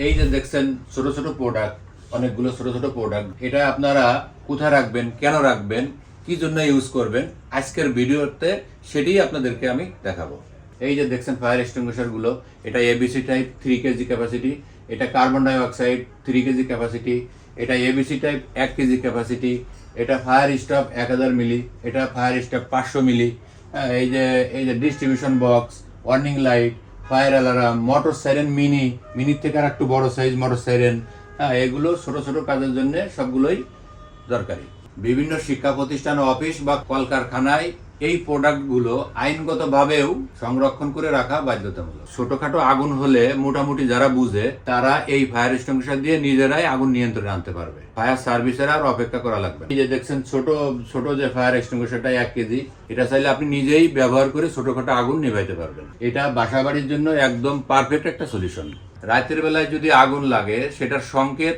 এই যে দেখছেন ছোট ছোট প্রোডাক্ট, অনেকগুলো ছোট ছোট প্রোডাক্ট, এটা আপনারা কোথায় রাখবেন, কেন রাখবেন, কি জন্য ইউজ করবেন, আজকের ভিডিওতে সেটাই আপনাদেরকে আমি দেখাবো। এই যে দেখছেন ফায়ার এক্সটিংগুইশার গুলো, এটা এবিসি টাইপ 3 কেজি ক্যাপাসিটি, এটা carbon die oxide 3 KG capacity, এটা এবিসি টাইপ 1 কেজি ক্যাপাসিটি, এটা ফায়ার স্টপ 1000 মিলি, এটা ফায়ার স্টপ 500 মিলি। এই যে distribution box, warning light, fire alarm, motor siren মিনির থেকে আর একটু বড় সাইজ মোটর সাইরেন। এগুলো ছোট ছোট কাজের জন্য সবগুলোই দরকারি। বিভিন্ন শিক্ষা প্রতিষ্ঠান, অফিস বা কলকারখানায় এই প্রোডাক্টগুলো আইনগতভাবেও সংরক্ষণ করে রাখা বাধ্যতামূলক। ছোটখাটো আগুন হলে মোটামুটি যারা বুঝে তারা এই ফায়ার এক্সটিংগুইশার দিয়ে নিজেরাই আগুন নিয়ন্ত্রণে আনতে পারবে। ফায়ার সার্ভিসের আর অপেক্ষা করা লাগবে না। এই যে দেখছেন ছোট ছোট যে ফায়ার এক্সটিংগুইশারটা 1 কেজি, এটা চাইলে আপনি নিজেই ব্যবহার করে ছোটখাটো আগুন নিভাইতে পারবেন। এটা বাসাবাড়ির জন্য একদম পারফেক্ট একটা সলিউশন। রাতের বেলায় যদি আগুন লাগে, সেটার সংকেত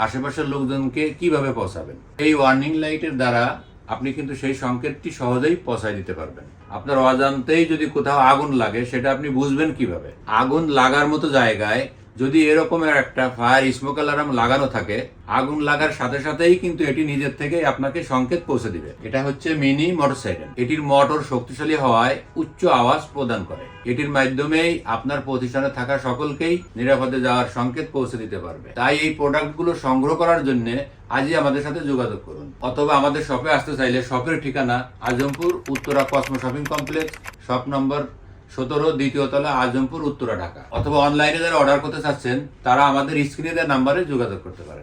আশেপাশের লোকজনকে কিভাবে পৌঁছাবেন? এই ওয়ার্নিং লাইটের দ্বারা আপনি কিন্তু সেই সংকেতটি সহজেই পৌঁছায় দিতে পারবেন। আপনার অজান্তেই যদি কোথাও আগুন লাগে, সেটা আপনি বুঝবেন কিভাবে? আগুন লাগার মতো জায়গায় যদি এরকমের একটা ফায়ার স্মোক অ্যালার্ম লাগানো থাকে, আগুন লাগার সাথে সাথেই কিন্তু এটি নিজের থেকে আপনাকে সংকেত পৌঁছে দিবে। এটা হচ্ছে মিনি মোটর সাইকেল। এটির মোটর শক্তিশালী হওয়ায় উচ্চ আওয়াজ প্রদান করে। এটির মাধ্যমেই আপনার প্রতিষ্ঠানে থাকা সকলকেই নিরাপদে যাওয়ার সংকেত পৌঁছে দিতে পারবে। তাই এই প্রোডাক্টগুলো সংগ্রহ করার জন্য আজই আমাদের সাথে যোগাযোগ করুন, অথবা আমাদের শপে আসতে চাইলে শপের ঠিকানা Azampur Uttara Cosmo shopping complex, shop number 17, দ্বিতীয় তলা, আজমপুর, উত্তরা, ঢাকা। অথবা অনলাইনে যারা অর্ডার করতে চাচ্ছেন তারা আমাদের স্ক্রিনে দেওয়া নাম্বারে যোগাযোগ করতে পারেন।